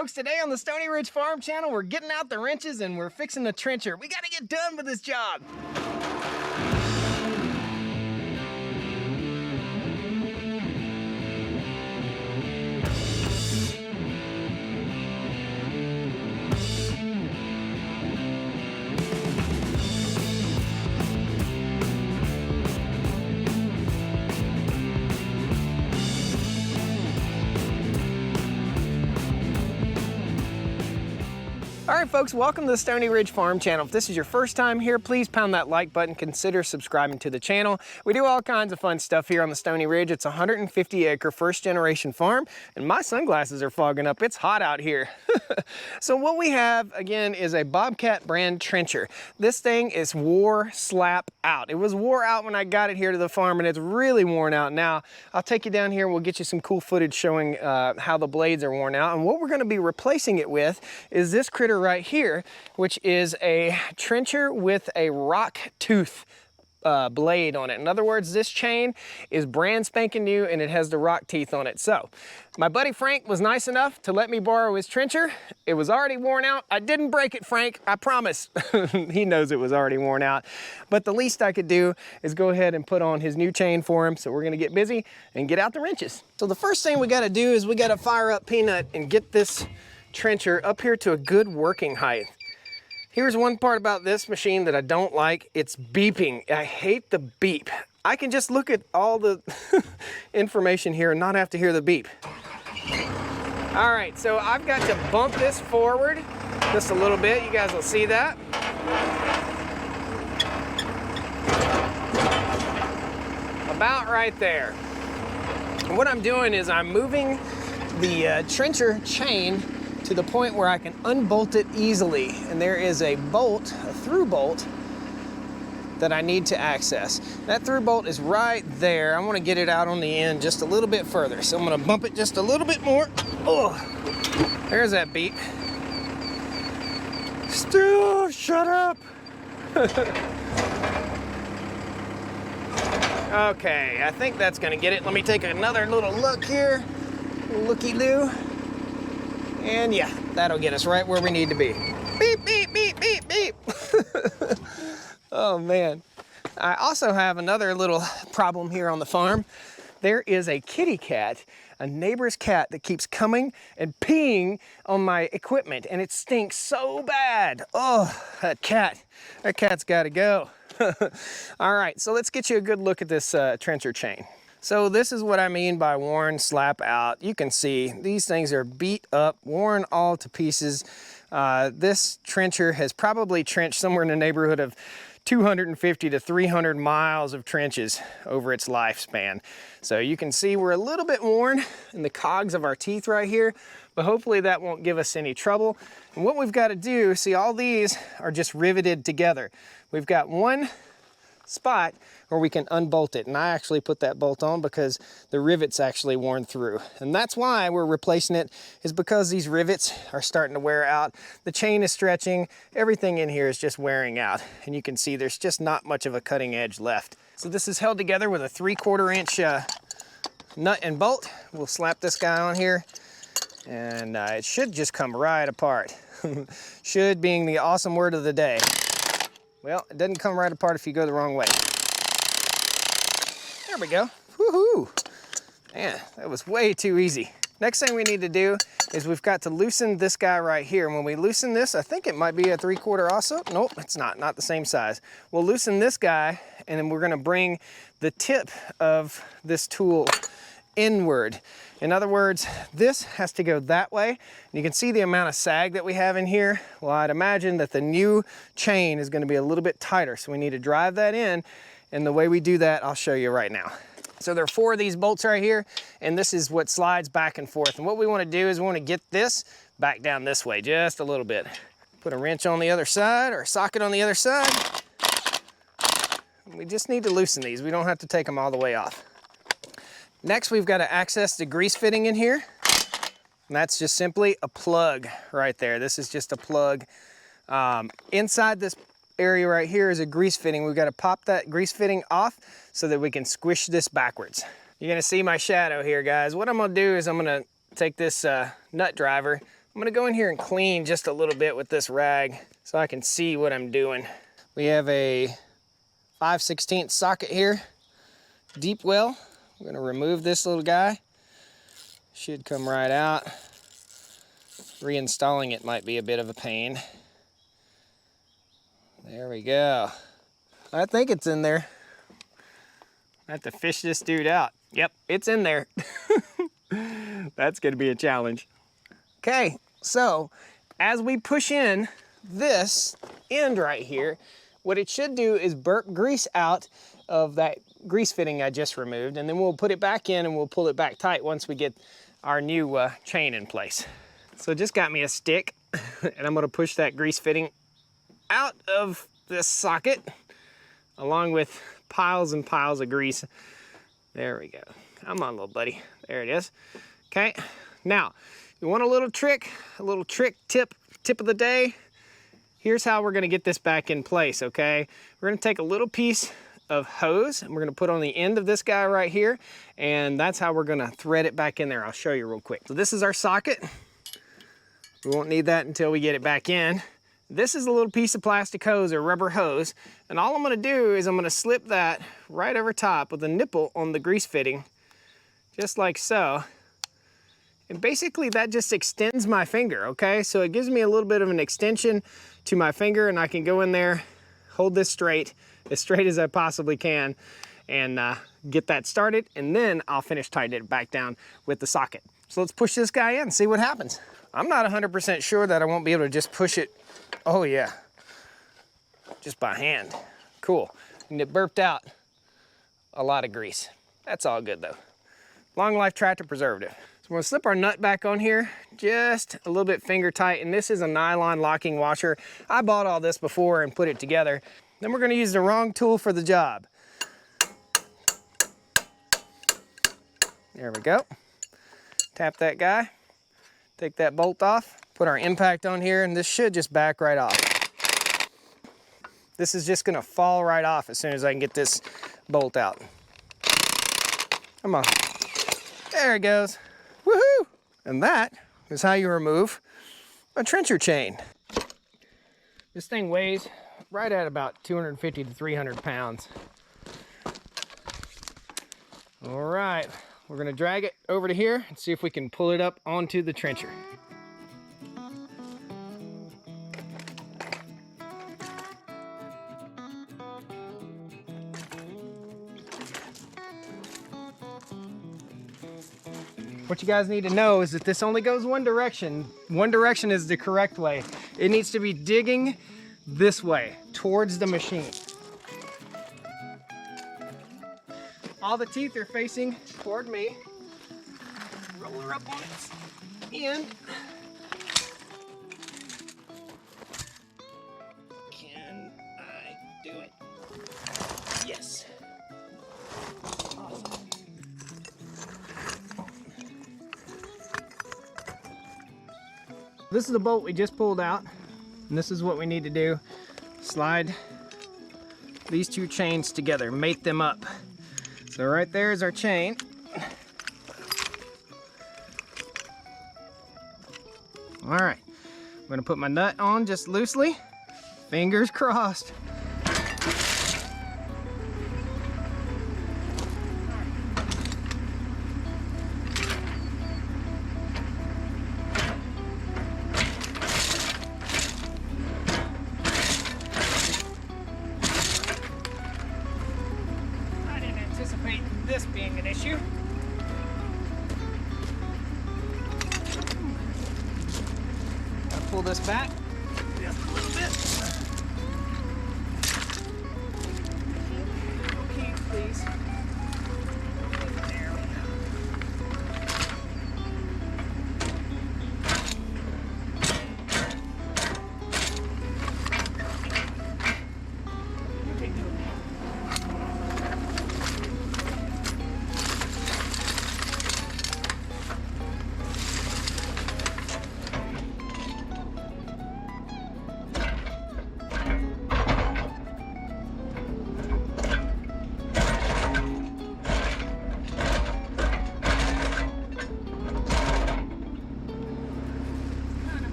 folks, today on the Stoney Ridge Farm Channel, we're getting out the wrenches and we're fixing the trencher. We gotta get done with this job. All right, folks, welcome to the Stoney Ridge Farm Channel. If this is your first time here, please pound that like button. Consider subscribing to the channel. We do all kinds of fun stuff here on the Stoney Ridge. It's a 150-acre first-generation farm, and my sunglasses are fogging up. It's hot out here. So what we have, again, is a Bobcat brand trencher. This thing is wore slap out. It was wore out when I got it here to the farm, and it's really worn out now. I'll take you down here. We'll get you some cool footage showing how the blades are worn out. And what we're going to be replacing it with is this critter right here, which is a trencher with a rock tooth blade on it. In other words, this chain is brand spanking new and it has the rock teeth on it. So my buddy Frank was nice enough to let me borrow his trencher. It was already worn out. I didn't break it, Frank, I promise. He knows it was already worn out, but the least I could do is go ahead and put on his new chain for him. So we're gonna get busy and get out the wrenches. So the first thing we gotta do is we gotta fire up Peanut and get this trencher up here to a good working height. Here's one part about this machine that I don't like. It's beeping. I hate the beep. I can just look at all the information here and not have to hear the beep. All right, so I've got to bump this forward just a little bit. You guys will see that. About right there. And what I'm doing is I'm moving the trencher chain to the point where I can unbolt it easily. And there is a bolt, a through bolt, that I need to access. That through bolt is right there. I want to get it out on the end just a little bit further. So I'm going to bump it just a little bit more. Oh, there's that beep. Still, shut up. Okay, I think that's going to get it. Let me take another little look here. Looky-loo. And yeah, that'll get us right where we need to be. Beep, beep, beep, beep, beep. Oh man. I also have another little problem here on the farm. There is a kitty cat, a neighbor's cat, that keeps coming and peeing on my equipment, and it stinks so bad. Oh, that cat's gotta go. All right, so let's get you a good look at this trencher chain. So this is what I mean by worn slap out. You can see these things are beat up, worn all to pieces. This trencher has probably trenched somewhere in the neighborhood of 250 to 300 miles of trenches over its lifespan. So you can see we're a little bit worn in the cogs of our teeth right here, but hopefully that won't give us any trouble. And what we've got to do, see, all these are just riveted together. We've got one spot where we can unbolt it, and I actually put that bolt on because the rivets actually worn through, and that's why we're replacing it, is because these rivets are starting to wear out. The chain is stretching, everything in here is just wearing out, and you can see there's just not much of a cutting edge left. So this is held together with a 3/4 inch nut and bolt. We'll slap this guy on here, and it should just come right apart. Should being the awesome word of the day. Well, it doesn't come right apart if you go the wrong way. There we go. Woohoo! Man, that was way too easy. Next thing we need to do is we've got to loosen this guy right here. And when we loosen this, I think it might be a 3/4 also. Nope, it's not the same size. We'll loosen this guy, and then we're gonna bring the tip of this tool inward. In other words, this has to go that way. And you can see the amount of sag that we have in here. Well, I'd imagine that the new chain is going to be a little bit tighter, so we need to drive that in, and the way we do that, I'll show you right now. So there are 4 of these bolts right here, and this is what slides back and forth. And what we want to do is we want to get this back down this way just a little bit. Put a wrench on the other side, or a socket on the other side. We just need to loosen these. We don't have to take them all the way off. Next, we've got to access the grease fitting in here. And that's just simply a plug right there. This is just a plug. Inside this area right here is a grease fitting. We've got to pop that grease fitting off so that we can squish this backwards. You're gonna see my shadow here, guys. What I'm gonna do is I'm gonna take this nut driver, I'm gonna go in here and clean just a little bit with this rag so I can see what I'm doing. We have a 5/16 socket here, deep well. I'm gonna remove this little guy. Should come right out. Reinstalling it might be a bit of a pain. There we go. I think it's in there. I have to fish this dude out. Yep, it's in there. That's gonna be a challenge. Okay, so as we push in this end right here, what it should do is burp grease out of that grease fitting I just removed, and then we'll put it back in and we'll pull it back tight once we get our new chain in place. So just got me a stick and I'm gonna push that grease fitting out of this socket along with piles and piles of grease. There we go. Come on, little buddy. There it is. Okay, now you want a little trick tip of the day. Here's how we're gonna get this back in place, okay? We're gonna take a little piece of hose and we're gonna put on the end of this guy right here, and that's how we're gonna thread it back in there. I'll show you real quick. So this is our socket. We won't need that until we get it back in. This is a little piece of plastic hose or rubber hose, and all I'm gonna do is I'm gonna slip that right over top with a nipple on the grease fitting, just like so. And basically that just extends my finger, okay? So it gives me a little bit of an extension to my finger, and I can go in there, hold this straight as I possibly can, and get that started, and then I'll finish tightening it back down with the socket. So let's push this guy in and see what happens. I'm not 100% sure that I won't be able to just push it. Oh yeah, just by hand. Cool, and it burped out a lot of grease. That's all good though. Long Life Tractor Preservative. So we're gonna slip our nut back on here, just a little bit finger tight, and this is a nylon locking washer. I bought all this before and put it together. Then we're gonna use the wrong tool for the job. There we go. Tap that guy, take that bolt off, put our impact on here, and this should just back right off. This is just gonna fall right off as soon as I can get this bolt out. Come on, there it goes, woohoo! And that is how you remove a trencher chain. This thing weighs right at about 250 to 300 pounds. All right, we're gonna drag it over to here and see if we can pull it up onto the trencher. What you guys need to know is that this only goes one direction. One direction is the correct way. It needs to be digging this way, towards the machine. All the teeth are facing toward me. Roll her up on its end. Can I do it? Yes. Awesome. This is the bolt we just pulled out, and this is what we need to do. Slide these two chains together, mate them up. So right there is our chain. All right, I'm gonna put my nut on just loosely. Fingers crossed. This being an issue. I'll pull this back just a little bit. Okay, please. There we go.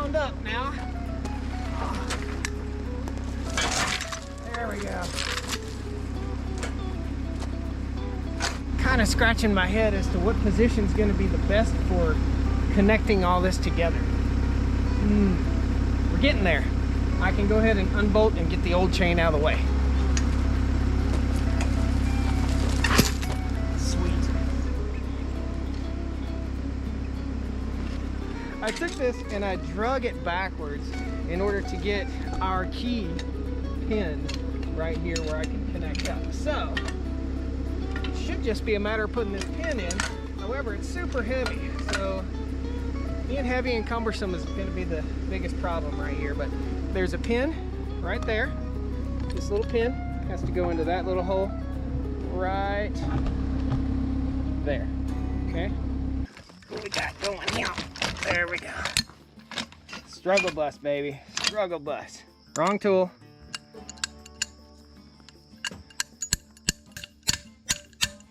wound up now. There we go. Kind of scratching my head as to what position is going to be the best for connecting all this together. We're getting there. I can go ahead and unbolt and get the old chain out of the way. Sweet. I took this and I drug it backwards in order to get our key pin right here where I can connect up. So it should just be a matter of putting this pin in. However, it's super heavy, so being heavy and cumbersome is going to be the biggest problem right here. But there's a pin right there. This little pin has to go into that little hole right there. Okay, what we got going here? There we go. Struggle bus, baby. Struggle bus. Wrong tool.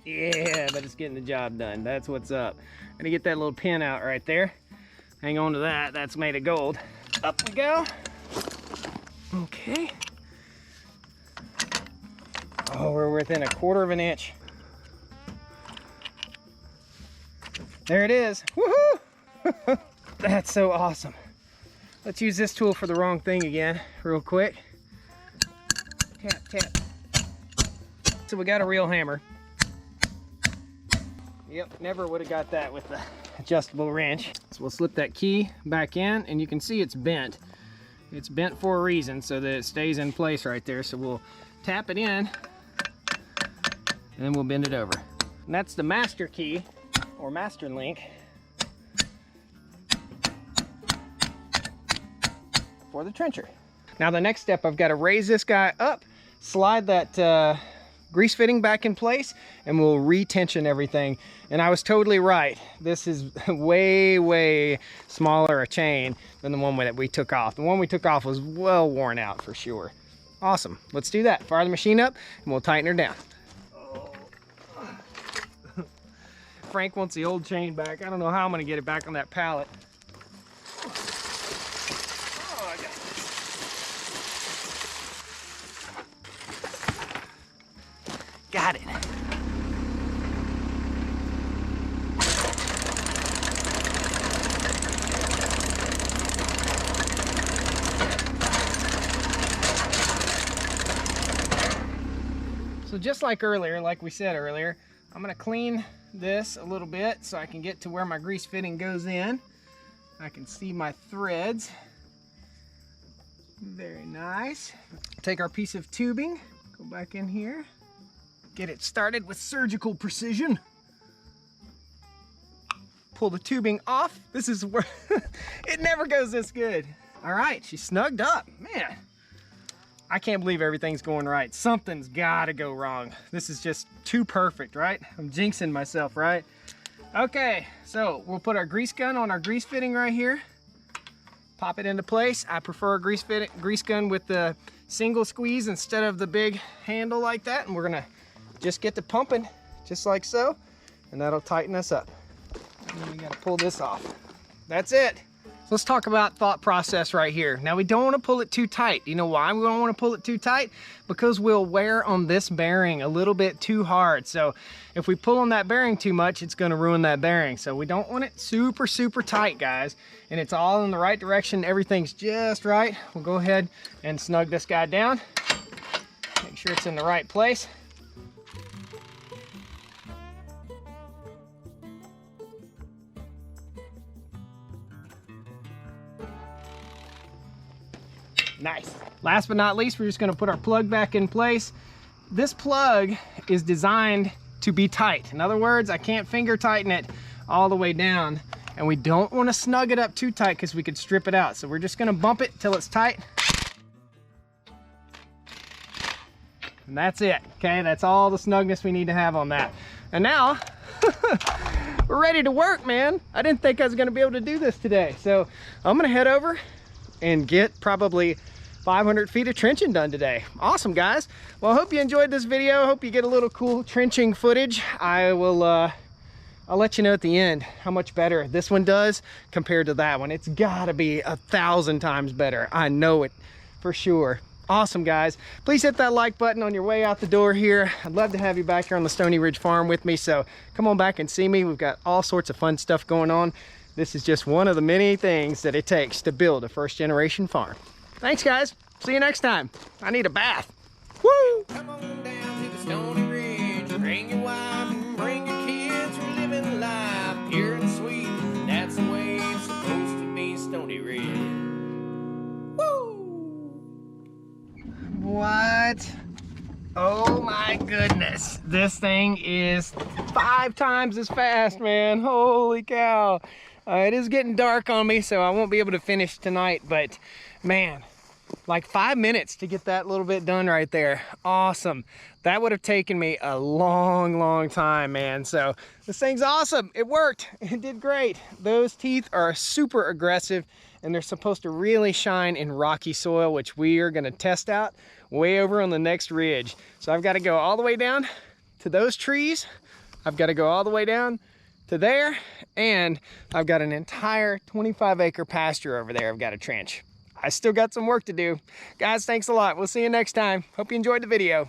Yeah, but it's getting the job done. That's what's up. I'm gonna get that little pin out right there. Hang on to that. That's made of gold. Up we go. Okay. Oh, we're within a quarter of an inch. There it is. Woohoo! That's so awesome. Let's use this tool for the wrong thing again, real quick. Tap, tap. So we got a real hammer. Yep, never would have got that with the adjustable wrench. So we'll slip that key back in, and you can see it's bent. It's bent for a reason so that it stays in place right there. So we'll tap it in, and then we'll bend it over. And that's the master key, or master link, for the trencher. Now the next step, I've got to raise this guy up, slide that grease fitting back in place, and we'll re-tension everything. And I was totally right. This is way smaller a chain than the one that we took off. The one we took off was well worn out for sure. Awesome. Let's do that. Fire the machine up and we'll tighten her down. Oh. Frank wants the old chain back. I don't know how I'm gonna get it back on that pallet. Oh, I got it. Got it. So just like earlier, like we said earlier, I'm gonna clean this a little bit so I can get to where my grease fitting goes in. I can see my threads. Very nice. Take our piece of tubing, go back in here, get it started with surgical precision. Pull the tubing off. This is where it never goes this good. All right, she's snugged up. Man, I can't believe everything's going right. Something's gotta go wrong. This is just too perfect, right? I'm jinxing myself, right? Okay, so we'll put our grease gun on our grease fitting right here. Pop it into place. I prefer a grease gun with the single squeeze instead of the big handle like that. And we're gonna just get to pumping just like so, and that'll tighten us up. And then we gotta pull this off. That's it. Let's talk about thought process right here. Now we don't want to pull it too tight. You know why we don't want to pull it too tight? Because we'll wear on this bearing a little bit too hard. So if we pull on that bearing too much, it's going to ruin that bearing. So we don't want it super tight, guys. And it's all in the right direction. Everything's just right. We'll go ahead and snug this guy down. Make sure it's in the right place. Nice. Last but not least, we're just going to put our plug back in place. This plug is designed to be tight. In other words, I can't finger tighten it all the way down, and we don't want to snug it up too tight because we could strip it out. So we're just going to bump it till it's tight. And that's it. Okay, that's all the snugness we need to have on that. And now we're ready to work, man. I didn't think I was going to be able to do this today. So I'm going to head over and get probably 500 feet of trenching done today. Awesome, guys. Well, I hope you enjoyed this video. I hope you get a little cool trenching footage. I will I'll let you know at the end how much better this one does compared to that one. It's gotta be 1,000 times better. I know it for sure. Awesome, guys. Please hit that like button on your way out the door here. I'd love to have you back here on the Stoney Ridge Farm with me, so come on back and see me. We've got all sorts of fun stuff going on. This is just one of the many things that it takes to build a first-generation farm. Thanks, guys. See you next time. I need a bath. Woo! Come on down to the Stoney Ridge. Bring your wife and bring your kids. We're living life pure and sweet. That's the way it's supposed to be, Stoney Ridge. What? Oh my goodness. This thing is 5 times as fast, man. Holy cow. It is getting dark on me, so I won't be able to finish tonight, but man, like 5 minutes to get that little bit done right there. Awesome. That would have taken me a long time, man. So this thing's awesome. It worked. It did great. Those teeth are super aggressive, and they're supposed to really shine in rocky soil, which we are gonna test out way over on the next ridge. So I've got to go all the way down to those trees. I've got to go all the way down to there, and I've got an entire 25-acre pasture over there I've got to trench. I still got some work to do. Guys, thanks a lot. We'll see you next time. Hope you enjoyed the video.